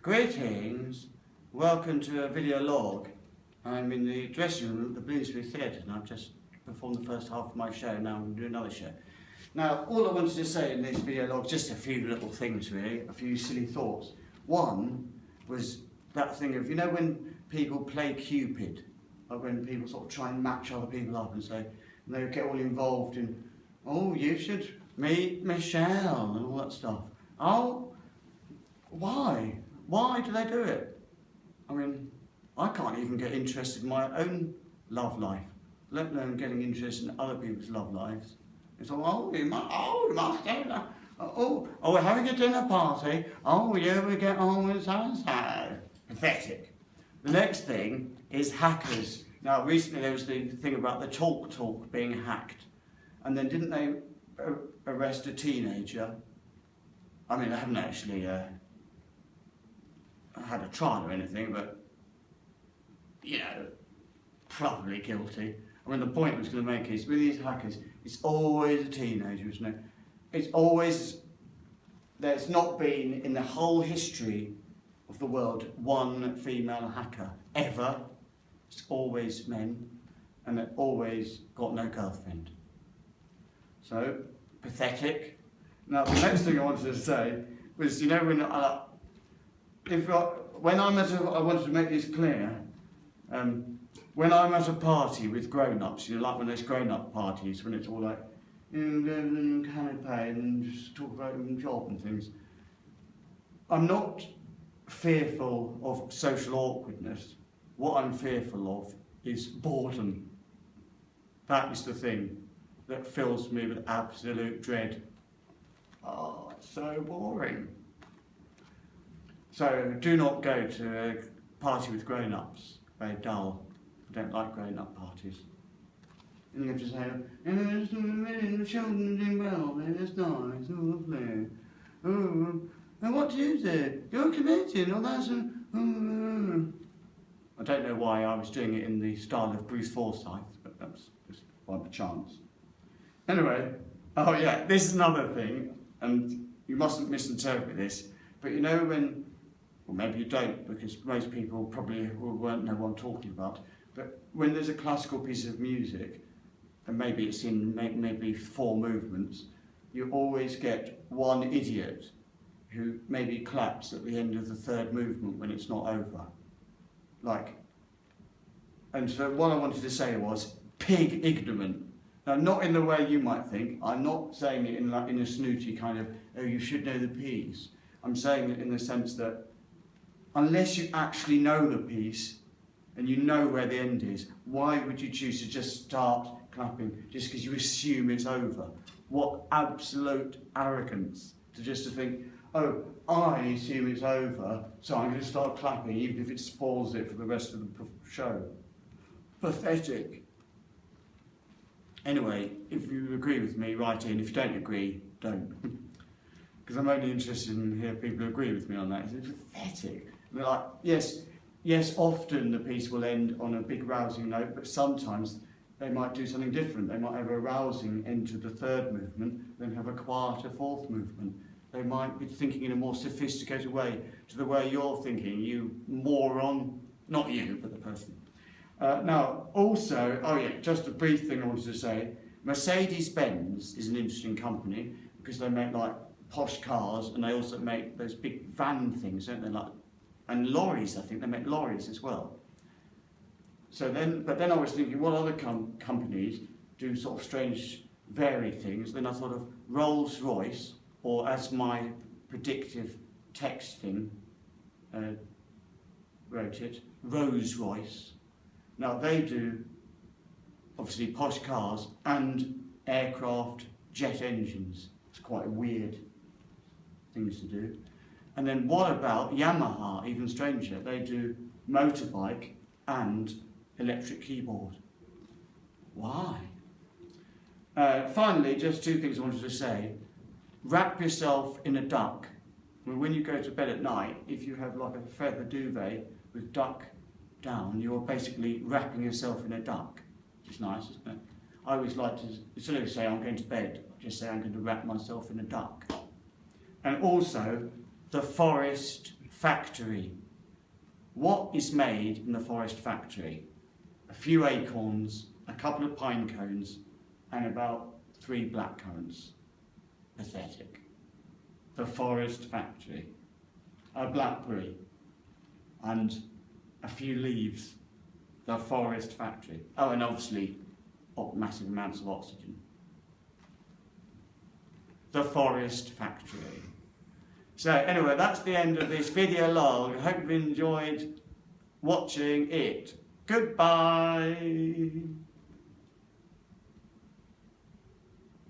Greetings, welcome to a video log. I'm in the dressing room at the Bloomsbury Theatre and I've just performed the first half of my show. Now I'm going to do another show. Now all I wanted to say in this video log, just a few little things really, a few silly thoughts. One was that thing of, you know when people play Cupid, like when people sort of try and match other people up and say, and they get all involved in, oh you should meet Michelle and all that stuff. Oh, why? Why do they do it? I mean, I can't even get interested in my own love life, let alone getting interested in other people's love lives. It's like, oh, we must do that. Oh, we're having a dinner party. Oh, yeah, we get on with so-and-so. Pathetic. The next thing is hackers. Now, recently there was the thing about the talk being hacked. And then didn't they arrest a teenager? I mean, I haven't actually had a trial or anything, but, you know, probably guilty. I mean, the point I was going to make is, with these hackers, it's always a teenager, isn't it? It's always, there's not been, in the whole history of the world, one female hacker, ever. It's always men, and they've always got no girlfriend. So, pathetic. Now, the next thing I wanted to say was, you know, when I wanted to make this clear, when I'm at a party with grown-ups, you know, like when there's grown-up parties, when it's all like, canapé and just talk about your job and things, I'm not fearful of social awkwardness. What I'm fearful of is boredom. That is the thing that fills me with absolute dread. Oh, it's so boring. So do not go to a party with grown-ups. Very dull. I don't like grown-up parties. And you have to say, the children are doing well, that's nice, oh lovely. Oh, and what do you do? You're committed, oh that's I don't know why I was doing it in the style of Bruce Forsyth, but that's just by chance. Anyway, oh yeah, this is another thing, and you mustn't misinterpret this, but you know when, well maybe you don't, because most people probably won't know what I'm talking about, but when there's a classical piece of music, and maybe it's in maybe 4 movements, you always get one idiot who maybe claps at the end of the 3rd movement when it's not over. Like, and so what I wanted to say was, pig ignorant. Now, not in the way you might think. I'm not saying it in a snooty kind of, oh, you should know the piece. I'm saying it in the sense that unless you actually know the piece and you know where the end is, why would you choose to just start clapping just because you assume it's over? What absolute arrogance to think, oh, I assume it's over, so I'm going to start clapping even if it spoils it for the rest of the show. Pathetic. Anyway, if you agree with me, write in. If you don't agree, don't. Because I'm only interested in hearing people who agree with me on that. It's pathetic. And they're like, yes, often the piece will end on a big rousing note, but sometimes they might do something different. They might have a rousing end to the 3rd movement, then have a quieter 4th movement. They might be thinking in a more sophisticated way to the way you're thinking, you moron. Not you, but the person. Now, also, oh yeah, just a brief thing I wanted to say. Mercedes-Benz is an interesting company because they make like posh cars and they also make those big van things, don't they? Like, and lorries, I think they make lorries as well. So then, but then I was thinking, what other companies do sort of strange, varied things? Then I thought of Rolls-Royce, or as my predictive text thing wrote it, Rolls-Royce. Now they do, obviously, posh cars and aircraft jet engines. It's quite weird things to do. And then what about Yamaha, even stranger? They do motorbike and electric keyboard. Why? Finally, just 2 things I wanted to say. Wrap yourself in a duck. When you go to bed at night, if you have like a feather duvet with duck down, you're basically wrapping yourself in a duck. It's nice, isn't it? I always like to, instead of say I'm going to bed, just say I'm going to wrap myself in a duck. And also, the forest factory. What is made in the forest factory? A few acorns, a couple of pine cones, and about 3 blackcurrants. Pathetic. The forest factory. A blackberry and a few leaves. The forest factory. Oh, and obviously massive amounts of oxygen. The forest factory. So anyway, that's the end of this video log. I hope you enjoyed watching it. Goodbye.